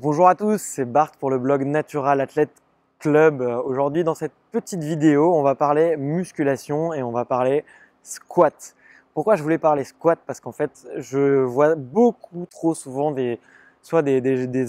Bonjour à tous, c'est Bart pour le blog Natural Athlete Club. Aujourd'hui, dans cette petite vidéo, on va parler musculation et on va parler squat. Pourquoi je voulais parler squat? Parce qu'en fait, je vois beaucoup trop souvent des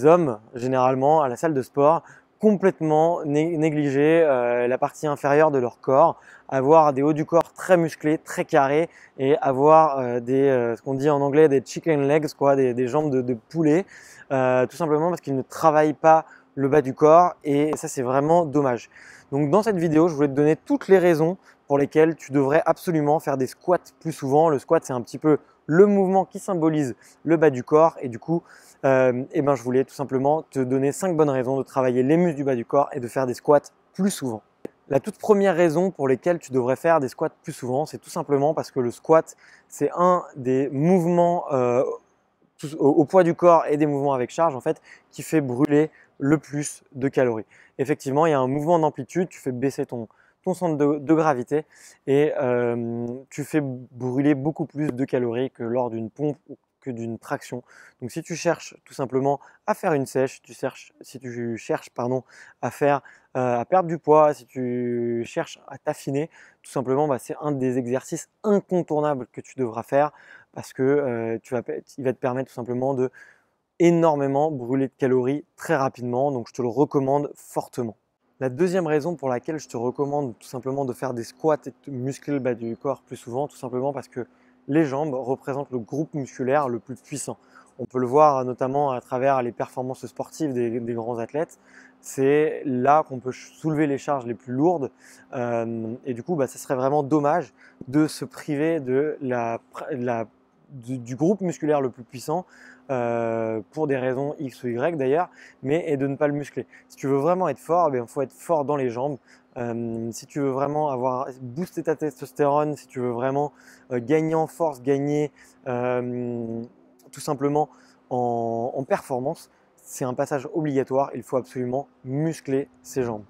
hommes, généralement, à la salle de sport, complètement négliger la partie inférieure de leur corps, avoir des hauts du corps très musclés, très carrés et avoir ce qu'on dit en anglais des chicken legs, quoi, des jambes de poulet. Tout simplement parce qu'ils ne travaillent pas le bas du corps et ça c'est vraiment dommage. Donc dans cette vidéo, je voulais te donner toutes les raisons pour lesquelles tu devrais absolument faire des squats plus souvent. Le squat, c'est un petit peu le mouvement qui symbolise le bas du corps et du coup, je voulais tout simplement te donner 5 bonnes raisons de travailler les muscles du bas du corps et de faire des squats plus souvent. La toute première raison pour lesquelles tu devrais faire des squats plus souvent, c'est tout simplement parce que le squat, c'est un des mouvements au poids du corps et des mouvements avec charge en fait, qui fait brûler le plus de calories. Effectivement, il y a un mouvement d'amplitude, tu fais baisser ton centre de gravité et tu fais brûler beaucoup plus de calories que lors d'une pompe ou que d'une traction. Donc si tu cherches tout simplement à faire une sèche, si tu cherches à perdre du poids, si tu cherches à t'affiner, tout simplement c'est un des exercices incontournables que tu devras faire parce que il va te permettre tout simplement de énormément brûler de calories très rapidement. Donc je te le recommande fortement. La deuxième raison pour laquelle je te recommande tout simplement de faire des squats et de muscler le bas du corps plus souvent, tout simplement parce que les jambes représentent le groupe musculaire le plus puissant. On peut le voir notamment à travers les performances sportives des grands athlètes. C'est là qu'on peut soulever les charges les plus lourdes et du coup, ça serait vraiment dommage de se priver du groupe musculaire le plus puissant pour des raisons X ou Y d'ailleurs, et de ne pas le muscler. Si tu veux vraiment être fort, il faut être fort dans les jambes. Si tu veux vraiment booster ta testostérone, si tu veux vraiment gagner en force, gagner tout simplement en performance, c'est un passage obligatoire. Il faut absolument muscler ses jambes.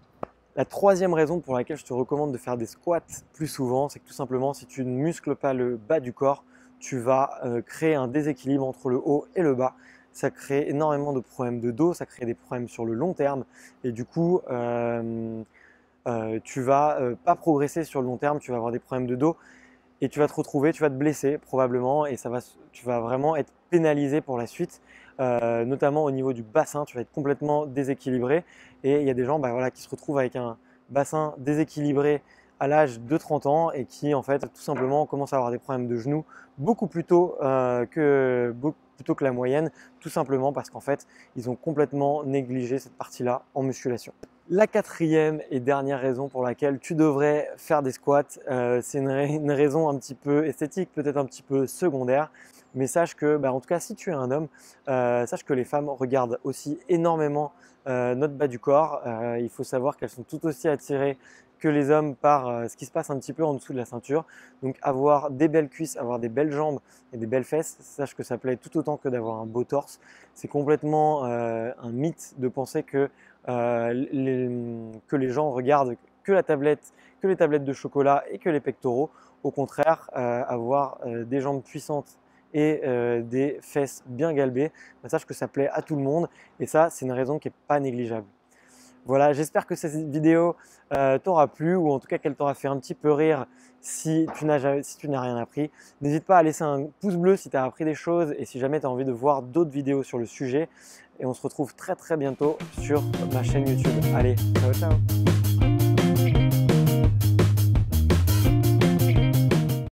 La troisième raison pour laquelle je te recommande de faire des squats plus souvent, c'est que tout simplement, si tu ne muscles pas le bas du corps, tu vas créer un déséquilibre entre le haut et le bas. Ça crée énormément de problèmes de dos, ça crée des problèmes sur le long terme et du coup, tu vas pas progresser sur le long terme, tu vas avoir des problèmes de dos et tu vas te retrouver, tu vas te blesser probablement et tu vas vraiment être pénalisé pour la suite, notamment au niveau du bassin, tu vas être complètement déséquilibré et il y a des gens qui se retrouvent avec un bassin déséquilibré à l'âge de 30 ans et qui en fait tout simplement commencent à avoir des problèmes de genoux beaucoup plus tôt que la moyenne, tout simplement parce qu'en fait ils ont complètement négligé cette partie-là en musculation. La quatrième et dernière raison pour laquelle tu devrais faire des squats, c'est une raison un petit peu esthétique, peut-être un petit peu secondaire, mais sache que, en tout cas, si tu es un homme, sache que les femmes regardent aussi énormément notre bas du corps. Il faut savoir qu'elles sont tout aussi attirées que les hommes par ce qui se passe un petit peu en dessous de la ceinture. Donc avoir des belles cuisses, avoir des belles jambes et des belles fesses, sache que ça plaît tout autant que d'avoir un beau torse. C'est complètement un mythe de penser que les gens regardent que les tablettes de chocolat et que les pectoraux. Au contraire, avoir des jambes puissantes et des fesses bien galbées, sache que ça plaît à tout le monde et ça, c'est une raison qui n'est pas négligeable. Voilà, j'espère que cette vidéo t'aura plu ou en tout cas qu'elle t'aura fait un petit peu rire si tu n'as rien appris. N'hésite pas à laisser un pouce bleu si tu as appris des choses et si jamais tu as envie de voir d'autres vidéos sur le sujet. Et on se retrouve très très bientôt sur ma chaîne YouTube. Allez, ciao ciao!